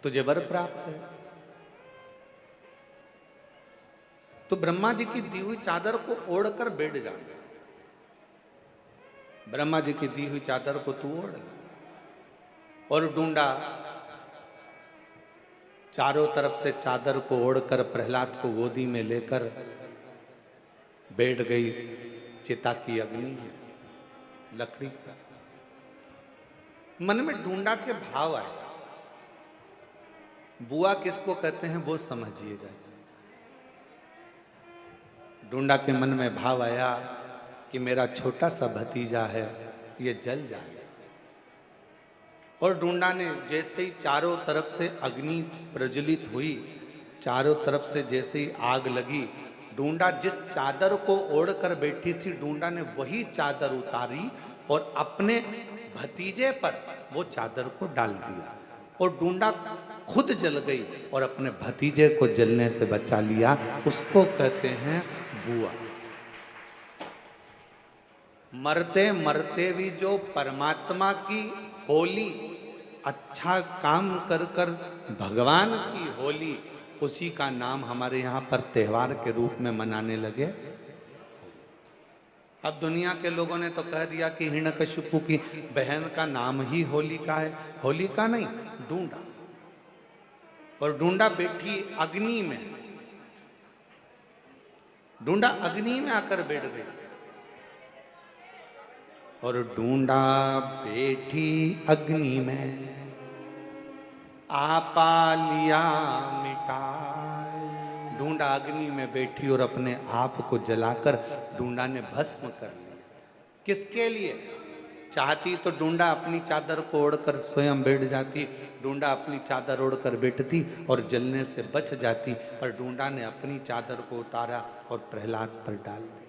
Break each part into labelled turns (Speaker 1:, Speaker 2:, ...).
Speaker 1: तुझे वर प्राप्त है। तो ब्रह्मा जी की दी हुई चादर को ओढ़कर बैठ जा। ब्रह्मा जी की दी हुई चादर को तू ओढ़। और ढूंढा चारों तरफ से चादर को ओढ़कर प्रहलाद को गोदी में लेकर बैठ गई चिता की अग्नि में, लकड़ी पर। मन में ढूंढा के भाव आए। बुआ किसको कहते हैं वो समझिएगा। ढूंढा के मन में भाव आया कि मेरा छोटा सा भतीजा है, ये जल जाए। और ढूंढा ने जैसे ही चारों तरफ से अग्नि प्रज्वलित हुई, चारों तरफ से जैसे ही आग लगी, ढूंढा जिस चादर को ओढ़कर बैठी थी, ढूंढा ने वही चादर उतारी और अपने भतीजे पर वो चादर को डाल दिया। और ढूंढा खुद जल गई और अपने भतीजे को जलने से बचा लिया। उसको कहते हैं बुआ। मरते मरते भी जो परमात्मा की होली, अच्छा काम कर कर भगवान की होली, उसी का नाम हमारे यहाँ पर त्योहार के रूप में मनाने लगे। अब दुनिया के लोगों ने तो कह दिया कि हिरण्यकशिपु की बहन का नाम ही होलिका है। होलिका नहीं, ढूंढा। और ढूंढा बैठी अग्नि में, ढूंढा अग्नि में आकर बैठ गई। और ढूंढा बैठी अग्नि में आपा लिया मिटाए। ढूंढा अग्नि में बैठी और अपने आप को जलाकर ढूंढा ने भस्म कर लिया। किसके लिए? चाहती तो ढूंढा अपनी चादर को ओढ़कर स्वयं बैठ जाती, ढूंढा अपनी चादर ओढ़कर बैठती और जलने से बच जाती, पर ढूंढा ने अपनी चादर को उतारा और प्रहलाद पर डाल दिया।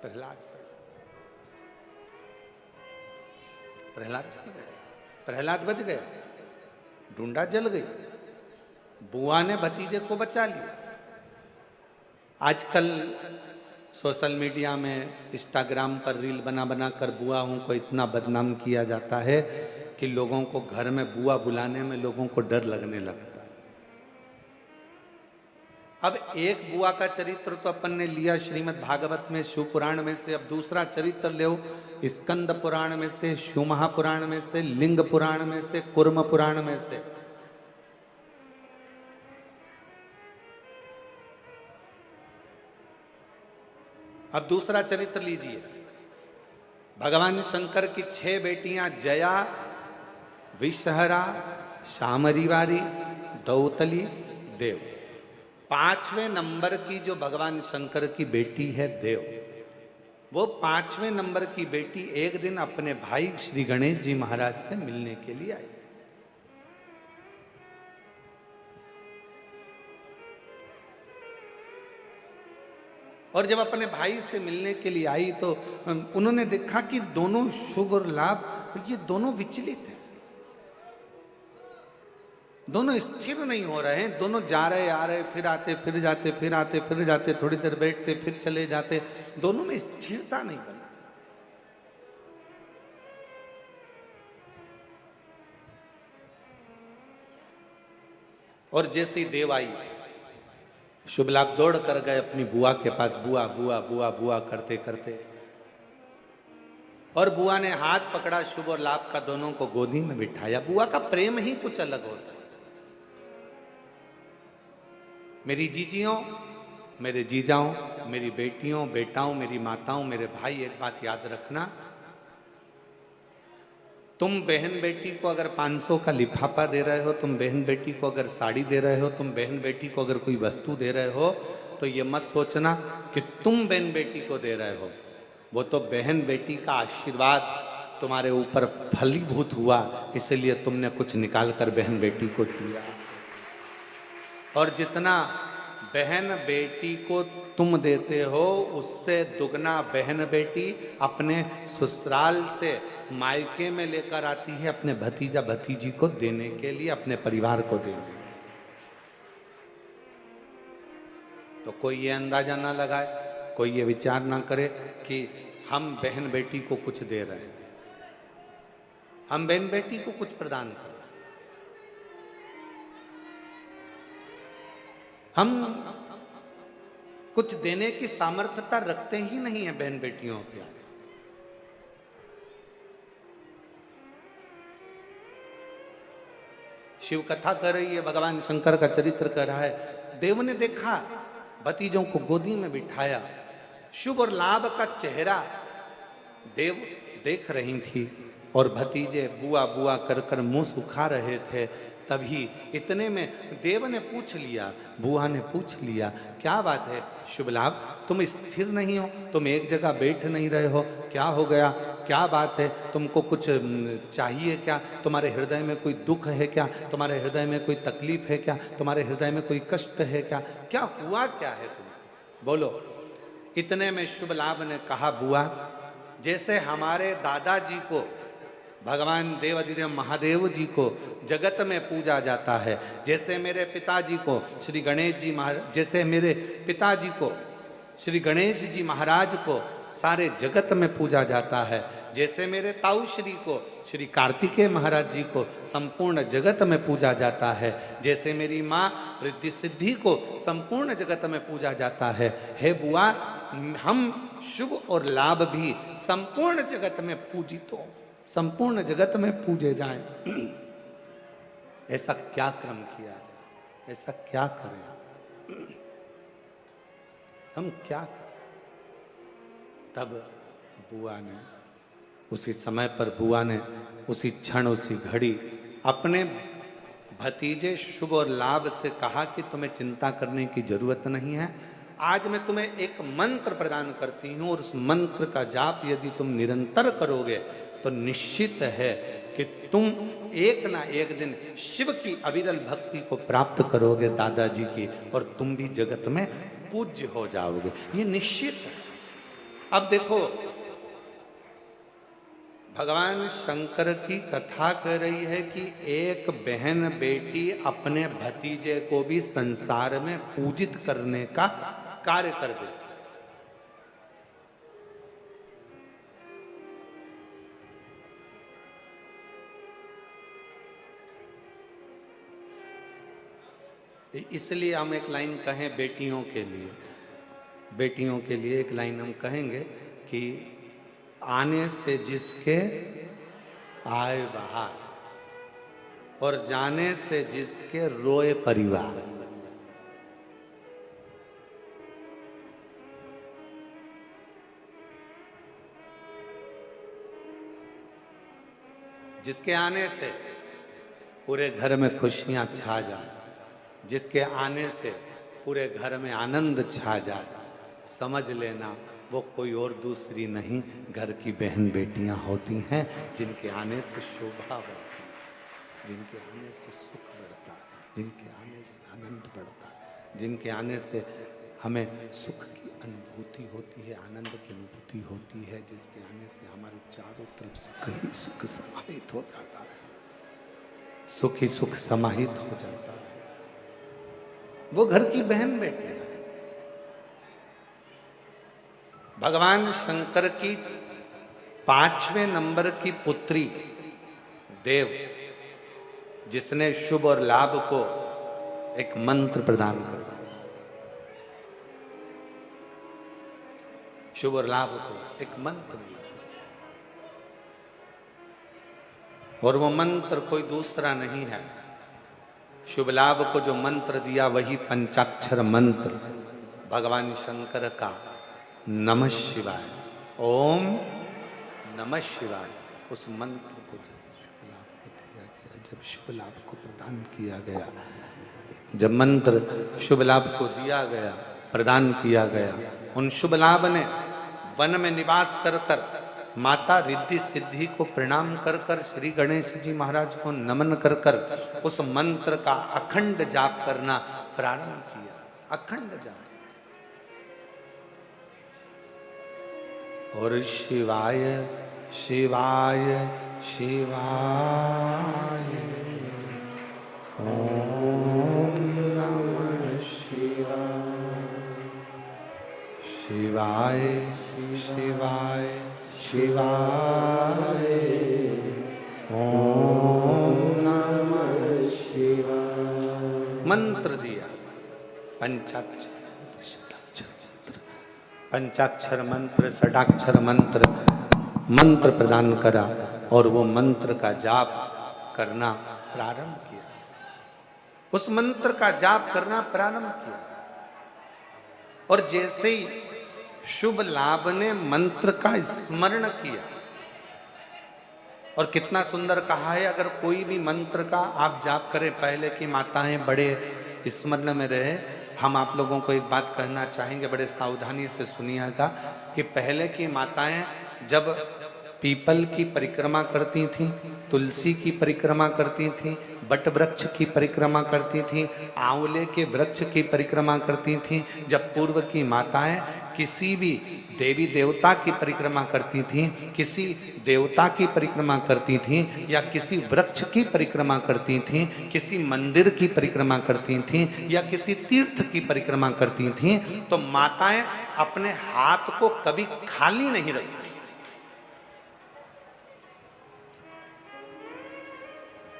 Speaker 1: प्रहलाद जल गया, प्रहलाद बच गया, ढूंढा जल गई। बुआ ने भतीजे को बचा लिया। आजकल सोशल मीडिया में, इंस्टाग्राम पर रील बना बना कर बुआओं को इतना बदनाम किया जाता है कि लोगों को घर में बुआ बुलाने में लोगों को डर लगने लगता है। अब एक बुआ का चरित्र तो अपन ने लिया श्रीमद् भागवत में, शिव पुराण में से। अब दूसरा चरित्र ले स्कंद पुराण में से, शिव महापुराण में से, लिंग पुराण में से, कुर्म पुराण में से। अब दूसरा चरित्र लीजिए। भगवान शंकर की 6 बेटियां जया, विषहरा, शामरीवारी, दौतली, देव। 5वें नंबर की जो भगवान शंकर की बेटी है देव, वो 5वें नंबर की बेटी एक दिन अपने भाई श्री गणेश जी महाराज से मिलने के लिए आई। और जब अपने भाई से मिलने के लिए आई तो उन्होंने देखा कि दोनों शुभ और लाभ, ये दोनों विचलित हैं, दोनों स्थिर नहीं हो रहे हैं। दोनों जा रहे आ रहे, फिर आते फिर जाते, फिर आते फिर जाते, थोड़ी देर बैठते फिर चले जाते, दोनों में स्थिरता नहीं बनी। और जैसे ही देव आई, शुभ लाभ दौड़ कर गए अपनी बुआ के पास, बुआ बुआ बुआ बुआ करते करते। और बुआ ने हाथ पकड़ा शुभ और लाभ का, दोनों को गोदी में बिठाया। बुआ का प्रेम ही कुछ अलग होता है। मेरी जीजियों, मेरे जीजाओं, मेरी बेटियों, बेटाओं, मेरी माताओं, मेरे भाई, एक बात याद रखना, तुम बहन बेटी को अगर 500 का लिफाफा दे रहे हो, तुम बहन बेटी को अगर साड़ी दे रहे हो, तुम बहन बेटी को अगर कोई वस्तु दे रहे हो, तो ये मत सोचना कि तुम बहन बेटी को दे रहे हो। वो तो बहन बेटी का आशीर्वाद तुम्हारे ऊपर फलीभूत हुआ, इसलिए तुमने कुछ निकाल कर बहन बेटी को दिया। और जितना बहन बेटी को तुम देते हो, उससे दुगना बहन बेटी अपने ससुराल से मायके में लेकर आती है अपने भतीजा भतीजी को देने के लिए, अपने परिवार को देने के लिए। तो कोई ये अंदाजा ना लगाए, कोई ये विचार ना करे कि हम बहन बेटी को कुछ दे रहे हैं, हम बहन बेटी को कुछ प्रदान कर रहे हैं। हम कुछ देने की सामर्थ्यता रखते ही नहीं है बहन बेटियों के आगे। शिव कथा कर रही है, भगवान शंकर का चरित्र कर रहा है। देव ने देखा, भतीजों को गोदी में बिठाया, शुभ और लाभ का चेहरा देव देख रही थी और भतीजे बुआ बुआ कर कर मुंह सुखा रहे थे। तभी इतने में देव ने पूछ लिया, बुआ ने पूछ लिया, क्या बात है शुभ लाभ, तुम स्थिर नहीं हो, तुम एक जगह बैठ नहीं रहे हो, क्या हो गया, क्या बात है, तुमको कुछ चाहिए क्या, तुम्हारे हृदय में कोई दुख है क्या, तुम्हारे हृदय में कोई तकलीफ है क्या, तुम्हारे हृदय में कोई कष्ट है क्या हुआ क्या है तुम बोलो। इतने में शुभ लाभ ने कहा, बुआ जैसे हमारे दादाजी को भगवान देवाधिदेव महादेव जी को जगत में पूजा जाता है, जैसे मेरे पिताजी को श्री गणेश जी महाराज, जैसे मेरे पिताजी को श्री गणेश जी महाराज को सारे जगत में पूजा जाता है, जैसे मेरे ताऊ श्री को श्री कार्तिकेय महाराज जी को संपूर्ण जगत में पूजा जाता है, जैसे मेरी माँ रिद्धि सिद्धि को संपूर्ण जगत में पूजा जाता है, हे बुआ हम शुभ और लाभ भी संपूर्ण जगत में पूजित हो, संपूर्ण जगत में पूजे जाएं। ऐसा क्या क्रम किया जाए, ऐसा क्या करें, हम क्या करें। तब बुआ ने उसी समय पर, बुआ ने उसी क्षण उसी घड़ी अपने भतीजे शुभ और लाभ से कहा कि तुम्हें चिंता करने की जरूरत नहीं है, आज मैं तुम्हें एक मंत्र प्रदान करती हूं और उस मंत्र का जाप यदि तुम निरंतर करोगे तो निश्चित है कि तुम एक ना एक दिन शिव की अविरल भक्ति को प्राप्त करोगे दादाजी की, और तुम भी जगत में पूज्य हो जाओगे, ये निश्चित है। अब देखो भगवान शंकर की कथा कह रही है कि एक बहन बेटी अपने भतीजे को भी संसार में पूजित करने का कार्य कर देती है। इसलिए हम एक लाइन कहें बेटियों के लिए, बेटियों के लिए एक लाइन हम कहेंगे कि आने से जिसके आए बाहर और जाने से जिसके रोए परिवार। जिसके आने से पूरे घर में खुशियां छा जाए, जिसके आने से पूरे घर में आनंद छा जाए, समझ लेना वो कोई और दूसरी नहीं घर की बहन बेटियां होती हैं, जिनके आने से शोभा बढ़ती है, जिनके आने से सुख बढ़ता है, जिनके आने से आनंद बढ़ता है, जिनके आने से हमें सुख की अनुभूति होती है, आनंद की अनुभूति होती है, जिसके आने से हमारे चारों तरफ सुख ही सुख समाहित हो जाता है, सुख ही सुख समाहित हो जाता है। वो घर की बहन बेटी है। भगवान शंकर की 5वें नंबर की पुत्री देव, जिसने शुभ और लाभ को एक मंत्र प्रदान कर दिया, शुभ और लाभ को एक मंत्र दिया, और वो मंत्र कोई दूसरा नहीं है। शुभ लाभ को जो मंत्र दिया वही पंचाक्षर मंत्र भगवान शंकर का नमः शिवाय, ओम नमः शिवाय। उस मंत्र को जब शुभ लाभ को प्रदान किया गया, जब मंत्र शुभ लाभ को दिया गया, प्रदान किया गया, उन शुभ लाभ ने वन में निवास कर कर माता रिद्धि सिद्धि को प्रणाम कर कर, श्री गणेश जी महाराज को नमन कर कर उस मंत्र का अखंड जाप करना प्रारंभ किया, अखंड जाप। और शिवाय शिवाय शिवाय ओम नमः शिवाय, शिवाय शिवाय शिवाय ओम नमः शिवाय। मंत्र दिया, पंचाक्षर मंत्र, षडाक्षर मंत्र, पंचाक्षर मंत्र, षडाक्षर मंत्र, मंत्र प्रदान करा और वो मंत्र का जाप करना प्रारंभ किया। उस मंत्र का जाप करना प्रारंभ किया और जैसे ही शुभ लाभ ने मंत्र का स्मरण किया, और कितना सुंदर कहा है, अगर कोई भी मंत्र का आप जाप करें, पहले की माताएं बड़े स्मरण में रहे। हम आप लोगों को एक बात कहना चाहेंगे, बड़े सावधानी से सुनिएगा कि पहले की माताएं जब पीपल की परिक्रमा करती थीं, तुलसी की परिक्रमा करती थीं, बट वृक्ष की परिक्रमा करती थीं, आंवले के वृक्ष की परिक्रमा करती थीं, जब पूर्व की माताएं किसी भी देवी देवता की परिक्रमा करती थीं, किसी देवता की परिक्रमा करती थीं या किसी वृक्ष की परिक्रमा करती थीं, किसी मंदिर की परिक्रमा करती थीं या किसी तीर्थ की परिक्रमा करती थीं, तो माताएं अपने हाथ को कभी खाली नहीं रखती।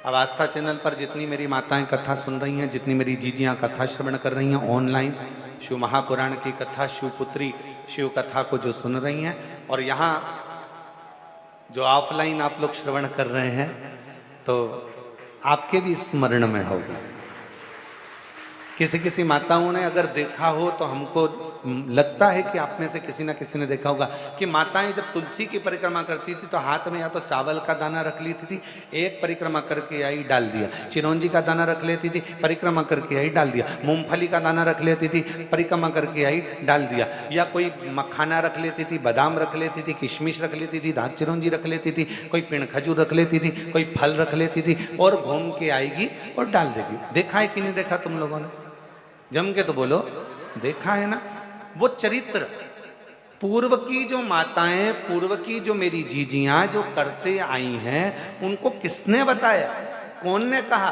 Speaker 1: अब आस्था चैनल पर जितनी मेरी माताएं कथा सुन रही हैं, जितनी मेरी जीजियां कथा श्रवण कर रही हैं ऑनलाइन, शिव महापुराण की कथा, शिवपुत्री शिव कथा को जो सुन रही हैं, और यहाँ जो ऑफलाइन आप लोग श्रवण कर रहे हैं, तो आपके भी स्मरण में होगा। किसी किसी माताओं ने अगर देखा हो तो हमको लगता है कि आप में से किसी ना किसी ने देखा होगा कि माताएं जब तुलसी की परिक्रमा करती थी तो हाथ में या तो चावल का दाना रख लेती थी, एक परिक्रमा करके आई डाल दिया, चिरौंजी का दाना रख लेती थी, परिक्रमा करके आई डाल दिया, मूंगफली का दाना रख लेती थी, परिक्रमा करके आई डाल दिया, या कोई मखाना रख लेती थी, बादाम रख लेती थी, किशमिश रख लेती थी, दांत चिरौंजी रख लेती थी, कोई पिंड खजूर रख लेती थी, कोई फल रख लेती थी, और घूम के आएगी और डाल देगी। देखा है कि नहीं देखा तुम लोगों ने? जम के तो बोलो, देखा है ना? वो चरित्र पूर्व की जो माताएं, पूर्व की जो मेरी जीजियां जो करते आई हैं, उनको किसने बताया? कौन ने कहा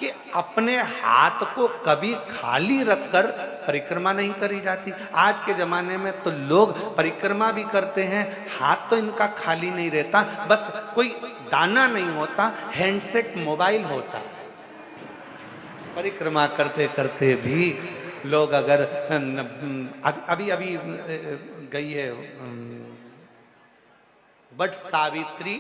Speaker 1: कि अपने हाथ को कभी खाली रखकर परिक्रमा नहीं करी जाती? आज के जमाने में तो लोग परिक्रमा भी करते हैं, हाथ तो इनका खाली नहीं रहता, बस कोई दाना नहीं होता, हैंडसेट मोबाइल होता। परिक्रमा करते करते भी लोग अगर अभी गई है बट सावित्री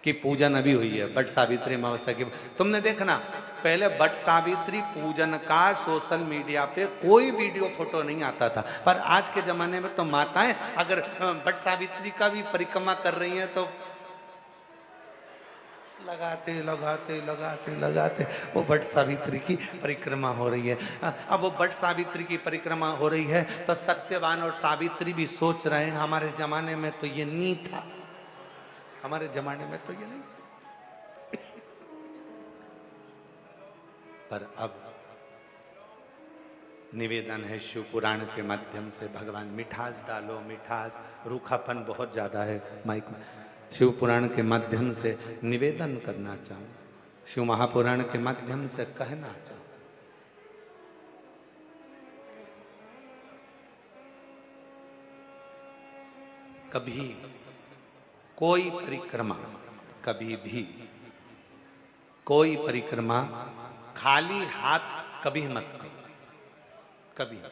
Speaker 1: की पूजन अभी हुई है, बट सावित्री अमावस्या की। तुमने देखना पहले बट सावित्री पूजन का सोशल मीडिया पे कोई वीडियो फोटो नहीं आता था, पर आज के जमाने में तो माताएं अगर बट सावित्री का भी परिक्रमा कर रही हैं तो लगाते लगाते लगाते लगाते वो बट सावित्री की परिक्रमा हो रही है। अब वो बट सावित्री की परिक्रमा हो रही है तो सत्यवान और सावित्री भी सोच रहे हैं हमारे जमाने में तो ये नहीं था, हमारे जमाने में तो ये नहीं था। पर अब निवेदन है शिव पुराण के माध्यम से, भगवान मिठास डालो, मिठास, रूखापन बहुत ज्यादा है माइक में। शिव पुराण के माध्यम से निवेदन करना चाहूं, शिव महापुराण के माध्यम से कहना चाहूं, कभी कोई परिक्रमा, कभी भी कोई परिक्रमा खाली हाथ कभी मत करो, कभी।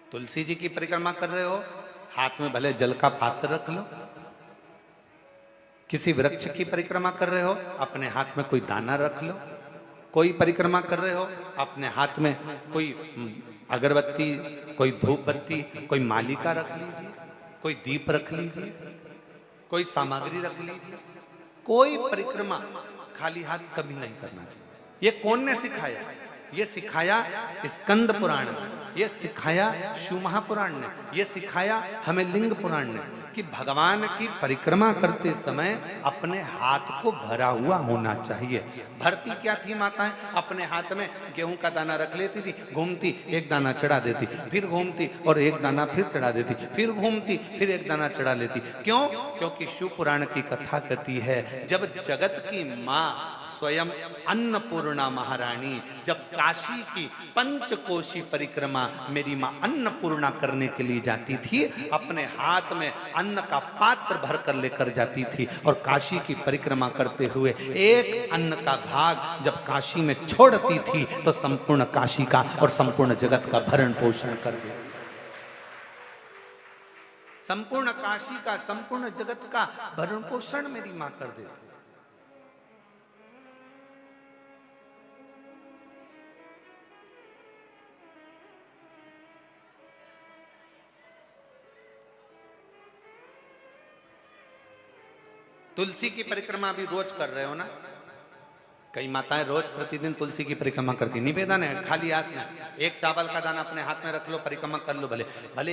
Speaker 1: तुलसी जी की परिक्रमा कर रहे हो, हाथ में भले जल का पात्र रख लो। किसी वृक्ष की परिक्रमा कर रहे हो, अपने हाथ में कोई दाना रख लो। कोई परिक्रमा कर रहे हो, अपने हाथ में कोई अगरबत्ती, कोई धूप बत्ती, कोई मालिका रख लीजिए, कोई दीप रख लीजिए, कोई सामग्री रख लीजिए। कोई परिक्रमा खाली हाथ कभी नहीं करना चाहिए। ये कौन ने सिखाया? ये सिखाया स्कंद पुराण ने, ये सिखाया शिव महापुराण ने, ये सिखाया हमें लिंग पुराण ने कि भगवान की परिक्रमा करते समय अपने हाथ को भरा हुआ होना चाहिए। भरती क्या थी माताएं? अपने हाथ में गेहूं का दाना रख लेती थी, घूमती एक दाना चढ़ा देती, फिर घूमती और एक दाना फिर चढ़ा देती, फिर घूमती फिर एक दाना चढ़ा लेती। क्यों? क्योंकि शिव पुराण की कथा कहती है जब जगत की माँ स्वयं अन्नपूर्णा महारानी जब काशी की पंचकोशी परिक्रमा मेरी माँ अन्नपूर्णा करने के लिए जाती थी, अपने हाथ में अन्न का पात्र भर कर लेकर जाती थी और काशी की परिक्रमा करते हुए एक अन्न का भाग जब काशी में छोड़ती थी तो संपूर्ण काशी का और संपूर्ण जगत का भरण पोषण कर देती। संपूर्ण काशी का, संपूर्ण जगत का भरण पोषण मेरी मां कर देती। तुलसी की परिक्रमा भी रोज कर रहे हो ना? कई माताएं रोज प्रतिदिन तुलसी की परिक्रमा करती। निवेदन है खाली हाथ में, एक चावल का दाना अपने हाथ में रख लो, परिक्रमा कर लो। भले भले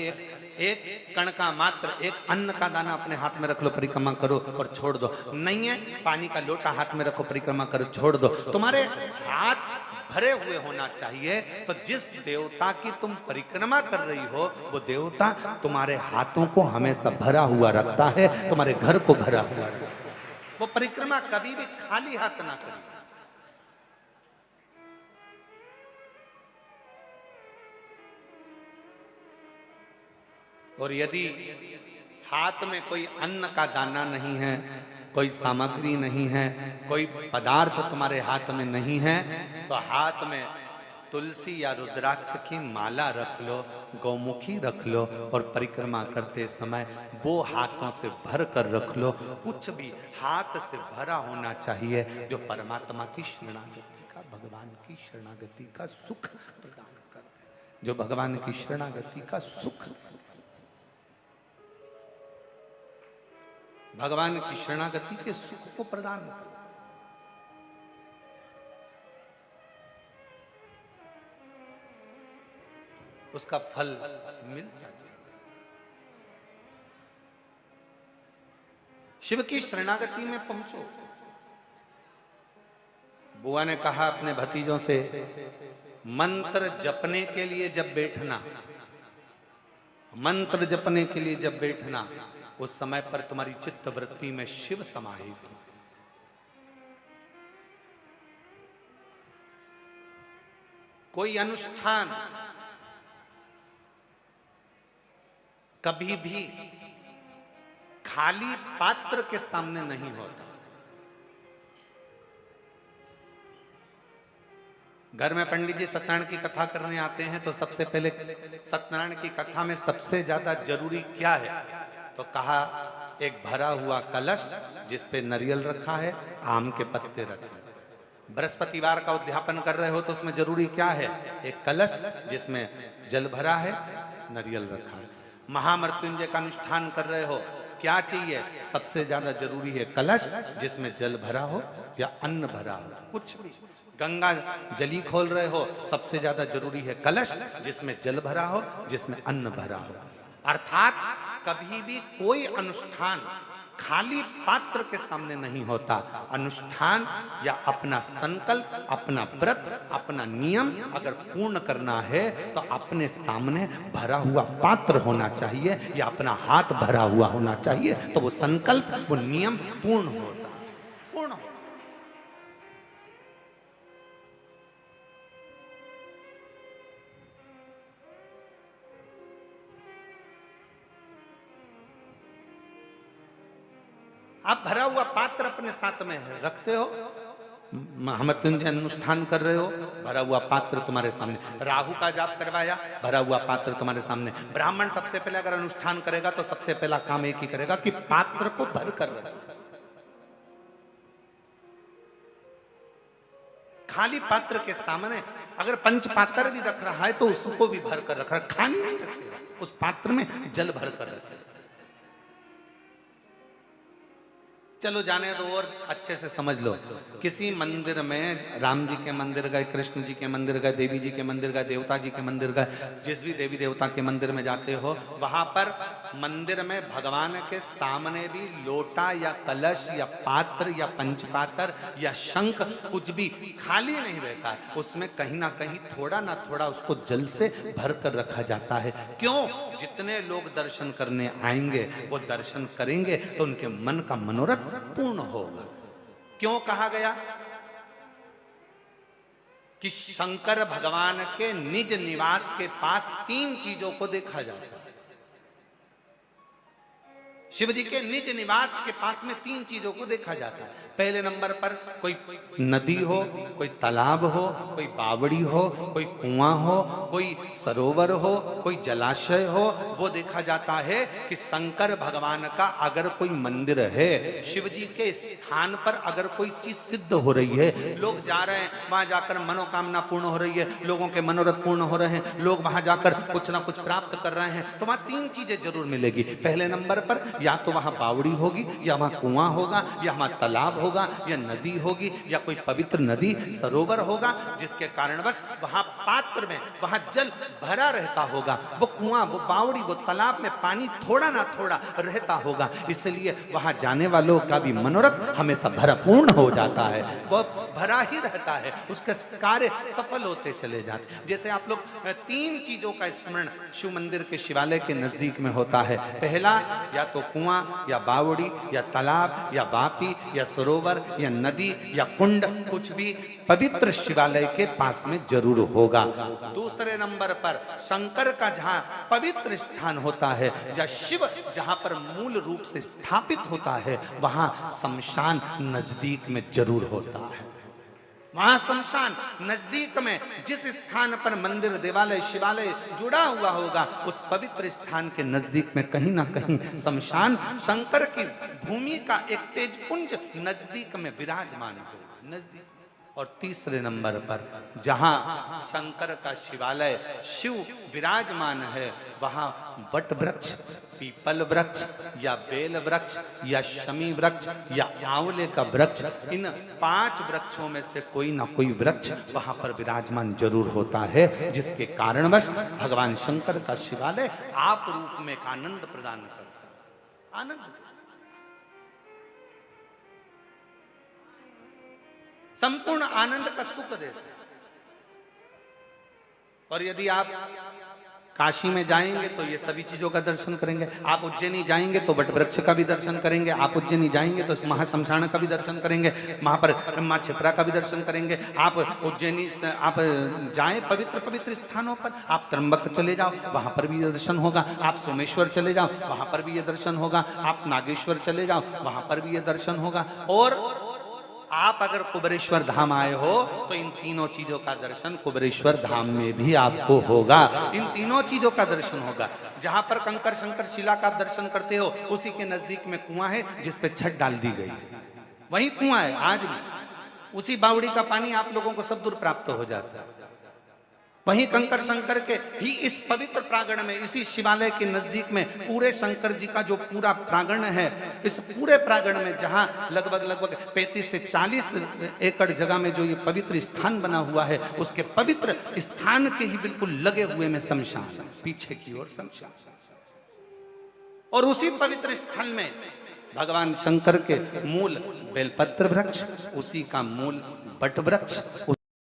Speaker 1: एक कण का मात्र, एक अन्न का दाना अपने हाथ में रख लो, परिक्रमा करो और छोड़ दो। नहीं है, पानी का लोटा हाथ में रखो, परिक्रमा करो, छोड़ दो। तुम्हारे हाथ भरे हुए होना चाहिए। तो जिस देवता की तुम परिक्रमा कर रही हो वो देवता तुम्हारे हाथों को हमेशा भरा हुआ रखता है, तुम्हारे घर को भरा हुआ रखता है। वो परिक्रमा कभी भी खाली हाथ ना करे। और यदि हाथ में कोई अन्न का दाना नहीं है, कोई सामग्री नहीं है, कोई पदार्थ तुम्हारे हाथ में नहीं है, तो हाथ में तुलसी या रुद्राक्ष की माला रख लो, गौमुखी रख लो और परिक्रमा करते समय वो हाथों से भर कर रख लो। कुछ भी हाथ से भरा होना चाहिए जो परमात्मा की शरणागति का, भगवान की शरणागति का सुख प्रदान करते, जो भगवान की शरणागति का सुख, भगवान की शरणागति के सुख को प्रदान कर, उसका फल मिलता है। शिव की शरणागति में पहुंचो। बुआ ने कहा अपने भतीजों से, मंत्र जपने के लिए जब बैठना, मंत्र जपने के लिए जब बैठना, उस समय पर तुम्हारी चित्त वृत्ति में शिव समाहित हो। कोई अनुष्ठान कभी भी खाली पात्र के सामने नहीं होता। घर में पंडित जी सत्यनारायण की कथा करने आते हैं तो सबसे पहले सत्यनारायण की कथा में सबसे ज्यादा जरूरी क्या है? तो कहा एक भरा हुआ कलश जिस पे नारियल रखा है, आम के पत्ते रखे हैं। बृहस्पतिवार का उद्यापन कर रहे हो तो उसमें जरूरी क्या है? एक कलश जिसमें जल भरा है, नारियल रखा है। महामृत्युंजय का अनुष्ठान कर रहे हो, क्या चाहिए? सबसे ज्यादा जरूरी है कलश जिसमें जल भरा हो या अन्न भरा हो, कुछ भी। गंगा जली खोल रहे हो, सबसे ज्यादा जरूरी है कलश जिसमें जल भरा हो, जिसमें अन्न भरा हो। अर्थात कभी भी कोई अनुष्ठान खाली पात्र के सामने नहीं होता। अनुष्ठान या अपना संकल्प, अपना व्रत, अपना नियम अगर पूर्ण करना है तो अपने सामने भरा हुआ पात्र होना चाहिए या अपना हाथ भरा हुआ होना चाहिए, तो वो संकल्प, वो नियम पूर्ण होता, पूर्ण होता। आप भरा हुआ पात्र अपने साथ में रखते हो, महामृत्युंजय अनुष्ठान कर रहे हो, भरा हुआ पात्र तुम्हारे सामने। राहु का जाप करवाया, भरा हुआ पात्र तुम्हारे सामने। ब्राह्मण सबसे पहले अगर अनुष्ठान करेगा तो सबसे पहला काम एक ही करेगा कि पात्र को भर कर रखे। खाली पात्र के सामने अगर पंच पात्र भी रख रहा है तो उसको भी भर कर रख रहा है, खाली नहीं रखेगा, उस पात्र में जल भर कर रखेगा। चलो जाने दो और अच्छे से समझ लो। किसी मंदिर में राम जी के मंदिर गए, कृष्ण जी के मंदिर गए, देवी जी के मंदिर गए, देवता जी के मंदिर गए, जिस भी देवी देवता के मंदिर में जाते हो वहां पर मंदिर में भगवान के सामने भी लोटा या कलश या पात्र या पंचपात्र या शंख कुछ भी खाली नहीं रहता है, उसमें कहीं ना कहीं थोड़ा ना थोड़ा उसको जल से भर कर रखा जाता है। क्यों? जितने लोग दर्शन करने आएंगे वो दर्शन करेंगे तो उनके मन का मनोरथ पूर्ण होगा। क्यों कहा गया कि शंकर भगवान के निज निवास के पास तीन चीजों को देखा जाता है? शिव जी के निज निवास के पास में तीन चीजों को देखा जाता है। पहले नंबर पर कोई नदी हो, कोई तालाब हो, कोई बावड़ी हो, कोई कुआं हो, कोई सरोवर हो, कोई जलाशय हो, वो देखा जाता है कि शंकर भगवान का अगर कोई मंदिर है, शिव जी के स्थान पर अगर कोई चीज सिद्ध हो रही है, लोग जा रहे हैं वहां जाकर मनोकामना पूर्ण हो रही है, लोगों के मनोरथ पूर्ण हो रहे हैं, लोग वहां जाकर कुछ ना कुछ प्राप्त कर रहे हैं, तो वहां तीन चीजें जरूर मिलेगी। पहले नंबर पर या तो वहां बावड़ी होगी, या वहां कुआं होगा, या वहां तालाब होगा, या नदी होगी, या कोई पवित्र नदी सरोवर होगा, जिसके कारणवश वहां पात्र में वहां जल भरा रहता होगा। वो कुआं, वो बावड़ी, वो तालाब में पानी थोड़ा ना थोड़ा रहता होगा, इसलिए वहां जाने वालों का भी मनोरथ हमेशा भरपूर्ण हो जाता है, वो भरा ही रहता है, उसके कार्य सफल होते चले जाते हैं। जैसे आप लोग तीन चीजों का स्मरण शिव मंदिर के शिवालय के नजदीक में होता है। पहला या तो कुआं, या बावड़ी, या तालाब, या बापी, या सरोवर, या नदी, या कुंड, कुछ भी पवित्र शिवालय के पास में जरूर होगा। दूसरे नंबर पर शंकर का जहां पवित्र स्थान होता है, जहां शिव जहां पर मूल रूप से स्थापित होता है, वहां शमशान नजदीक में जरूर होता है। वहां शमशान नजदीक में जिस स्थान पर मंदिर, देवालय, शिवालय जुड़ा हुआ होगा, उस पवित्र स्थान के नजदीक में कहीं ना कहीं शमशान शंकर की भूमि का एक तेजपुंज नजदीक में विराजमान हो, नजदीक। और तीसरे नंबर पर जहां शंकर का शिवालय शिव विराजमान है, वहां वट वृक्ष, पीपल वृक्ष, या बेल वृक्ष, या शमी वृक्ष, या आंवले का वृक्ष, इन 5 वृक्षों में से कोई ना कोई वृक्ष वहां पर विराजमान जरूर होता है, जिसके कारणवश भगवान शंकर का शिवालय आप रूप में एक आनंद प्रदान करता है। आनंद, संपूर्ण आनंद का सुख देता है। और यदि आप काशी में जाएंगे तो ये सभी चीजों का दर्शन करेंगे, आप उज्जैनी जाएंगे तो वट वृक्ष का भी दर्शन करेंगे, आप उज्जैनी जाएंगे तो इस महाशमशान का भी दर्शन करेंगे, वहां पर मां छिपरा का भी दर्शन करेंगे। आप उज्जैनी आप जाएं पवित्र पवित्र स्थानों पर, आप त्र्यंबक चले जाओ, वहां पर भी ये दर्शन होगा, आप सोमेश्वर चले जाओ, वहां पर भी ये दर्शन होगा, आप नागेश्वर चले जाओ, वहां पर भी ये दर्शन होगा। और आप अगर कुबेरेश्वर धाम आए हो तो इन तीनों चीजों का दर्शन कुबेरेश्वर धाम में भी आपको होगा, इन तीनों चीजों का दर्शन होगा। जहां पर कंकर शंकर शिला का आप दर्शन करते हो, उसी के नजदीक में कुआं है जिस पे छत डाल दी गई है, वही कुआं है आज भी, उसी बावड़ी का पानी आप लोगों को सब दूर प्राप्त हो जाता है। वहीं कंकर शंकर के ही इस पवित्र प्रांगण में, इसी शिवालय के नजदीक में पूरे शंकर जी का जो पूरा प्रांगण है, इस पूरे प्रांगण में जहां लगभग 35 से 40 एकड़ जगह में जो ये पवित्र स्थान बना हुआ है, उसके पवित्र स्थान के ही बिल्कुल लगे हुए में शमशान, पीछे की ओर शमशान। और उसी पवित्र स्थल में भगवान शंकर के मूल बेलपत्र वृक्ष, उसी का मूल बट वृक्ष,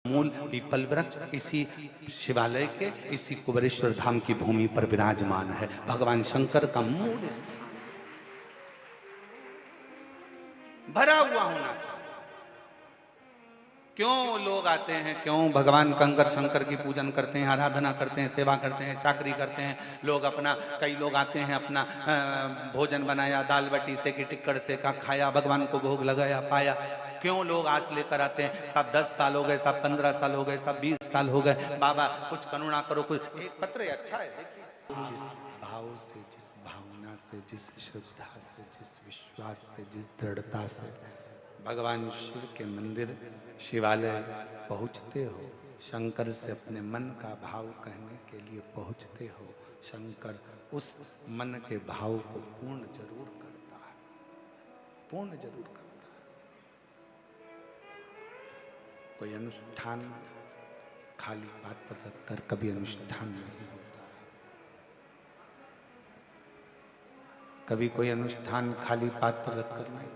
Speaker 1: मूल पीपल वृक्ष इसी शिवालय के, इसी कुबेरेश्वर धाम की भूमि पर विराजमान है। भगवान शंकर का मूल स्थान भरा हुआ होना चाहिए। क्यों लोग आते हैं, क्यों भगवान कंकर शंकर की पूजन करते हैं, आराधना करते हैं, सेवा करते हैं, चाकरी करते हैं लोग अपना, कई लोग आते हैं अपना भोजन बनाया, दाल बटी से कि टिक्कड़ से का खाया, भगवान को भोग लगाया, पाया। क्यों लोग आस लेकर आते हैं, साहब 10 साल हो गए, साहब 15 साल हो गए, साहब 20 साल हो गए, बाबा कुछ करुणा करो, कुछ। एक पत्र अच्छा है, देखिए, जिस भाव से, जिस भावना से, जिस श्रद्धा से, जिस विश्वास से, जिस दृढ़ता से भगवान शिव के मंदिर शिवालय पहुँचते हो, शंकर से अपने मन का भाव कहने के लिए पहुँचते हो, शंकर उस मन के भाव को पूर्ण जरूर करता है, पूर्ण जरूर करता है। कोई अनुष्ठान खाली पात्र रखकर कभी अनुष्ठान नहीं होता, कभी कोई अनुष्ठान खाली पात्र रखकर नहीं।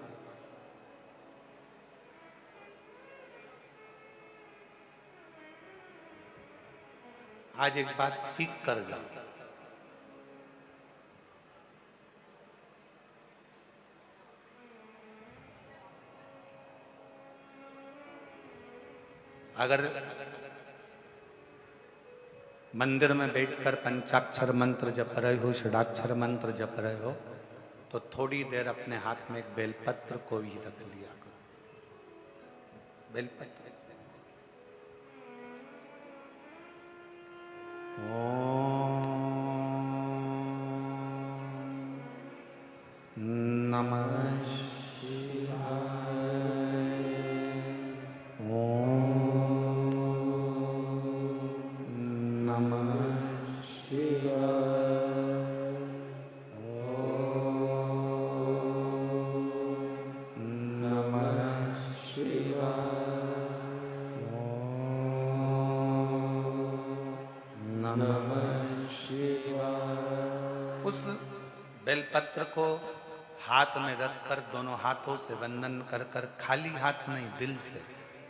Speaker 1: आज एक बात सीख कर जाओ, अगर मंदिर में बैठकर पंचाक्षर मंत्र जप रहे हो, षडाक्षर मंत्र जप रहे हो, तो थोड़ी देर अपने हाथ में एक बेलपत्र को भी रख लिया करो। बेलपत्र नमः उस बेलपत्र को हाथ में रखकर दोनों हाथों से वंदन कर कर, खाली हाथ नहीं, दिल से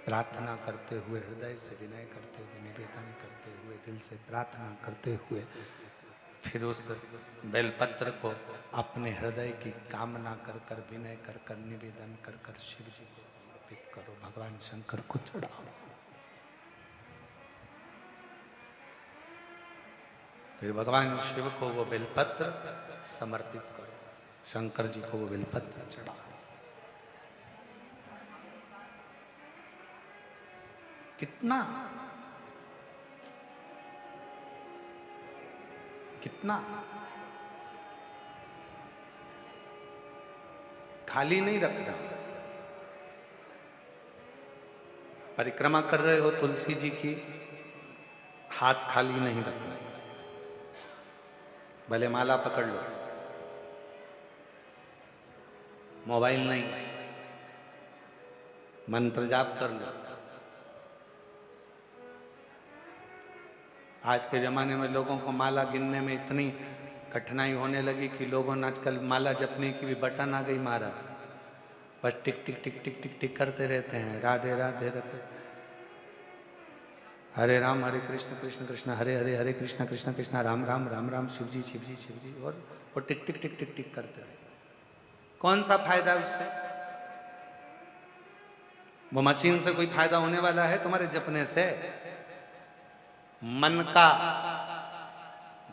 Speaker 1: प्रार्थना करते हुए, हृदय से विनय करते हुए, निवेदन करते हुए, दिल से प्रार्थना करते हुए, फिर उस बेलपत्र को अपने हृदय की कामना कर कर, विनय कर कर, निवेदन कर कर शिव जी को समर्पित करो, भगवान शंकर को चढ़ाओ। फिर भगवान शिव को वो बेलपत्र समर्पित करो, शंकर जी को वो बेलपत्र चढ़ाओ। कितना कितना खाली नहीं रखना। परिक्रमा कर रहे हो तुलसी जी की, हाथ खाली नहीं रखना। भले माला पकड़ लो, मोबाइल नहीं, मंत्र जाप कर लो। आज के जमाने में लोगों को माला गिनने में इतनी कठिनाई होने लगी कि लोगों ने आजकल माला जपने की भी बटन आ गई महाराज, बस टिक टिक टिक टिक टिक टिक करते रहते हैं, राधे राधे राधे, हरे राम हरे कृष्ण कृष्ण कृष्ण हरे हरे, हरे कृष्ण कृष्ण कृष्ण राम राम राम राम, शिव जी शिव जी शिव जी, और वो टिक टिक टिक टिक टिक करते रहे। कौन सा फायदा उससे? वो मशीन से कोई फायदा होने वाला है तुम्हारे जपने से? मन का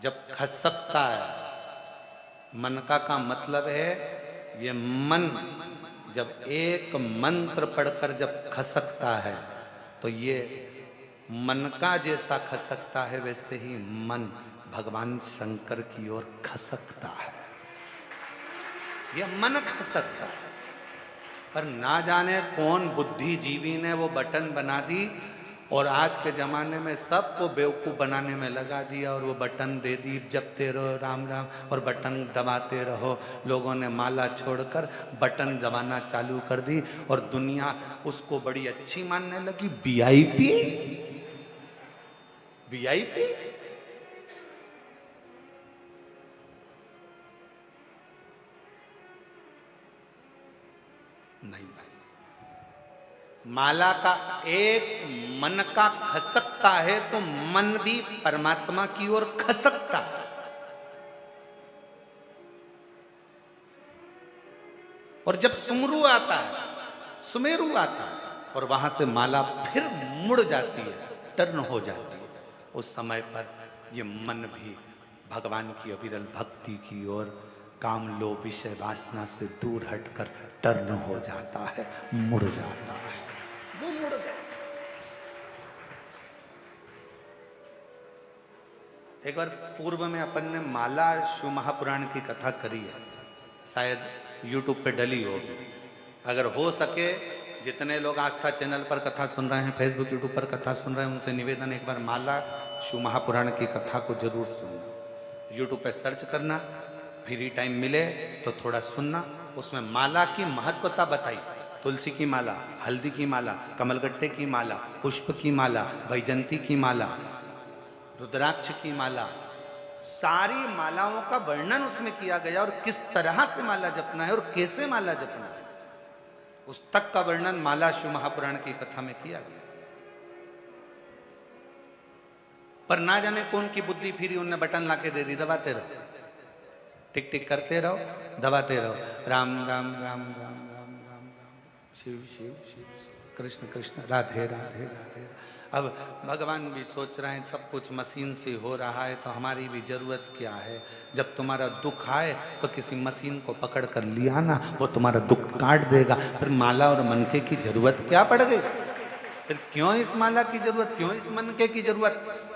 Speaker 1: जब खसकता है, मन का मतलब है ये मन जब एक मंत्र पढ़कर जब खसकता है तो ये मन का जैसा खसकता है वैसे ही मन भगवान शंकर की ओर खसकता है। यह मन खसकता है, पर ना जाने कौन बुद्धिजीवी ने वो बटन बना दी और आज के जमाने में सबको बेवकूफ बनाने में लगा दिया और वो बटन दे दी, जपते रहो राम राम और बटन दबाते रहो। लोगों ने माला छोड़कर बटन दबाना चालू कर दी और दुनिया उसको बड़ी अच्छी मानने लगी। वीआईपी वीआईपी नहीं भाई, माला का एक मन का खसकता है तो मन भी परमात्मा की ओर खसकता है। और जब सुमरू आता है, सुमेरु आता है और वहां से माला फिर मुड़ जाती है, टर्न हो जाती है, उस समय पर ये मन भी भगवान की अविरल भक्ति की ओर, काम लोभ विषय वासना से दूर हटकर टर्न हो जाता है, मुड़ जाता है। वो मुड़ गए। एक बार पूर्व में अपन ने माला शिव महापुराण की कथा करी है, शायद YouTube पे डली होगी। अगर हो सके जितने लोग आस्था चैनल पर कथा सुन रहे हैं, फेसबुक यूट्यूब पर कथा सुन रहे हैं, उनसे निवेदन एक बार माला शिव महापुराण की कथा को जरूर सुनना। यूट्यूब पे सर्च करना, फ्री टाइम मिले तो थोड़ा सुनना। उसमें माला की महत्वता बताई। तुलसी की माला, हल्दी की माला, कमलगट्टे की माला, पुष्प की माला, वैजंती की माला, रुद्राक्ष की माला, सारी मालाओं का वर्णन उसमें किया गया और किस तरह से माला जपना है और कैसे माला जपना है, उस तक का वर्णन माला शिव महापुराण की कथा में किया गया। पर ना जाने कौन की बुद्धि फिरी, उनने बटन लाके दे दी, दबाते रहो, टिक टिक करते रहो, दबाते रहो, राम राम राम राम राम राम राम, शिव शिव शिव शिव, कृष्ण कृष्ण, राधे राधे राधे। अब भगवान भी सोच रहे हैं सब कुछ मशीन से हो रहा है तो हमारी भी जरूरत क्या है। जब तुम्हारा दुख आए तो किसी मशीन को पकड़ कर लिया ना, वो तुम्हारा दुख काट देगा। फिर माला और मनके की जरूरत क्या पड़ गई? फिर क्यों इस माला की जरूरत, क्यों इस मनके की जरूरत?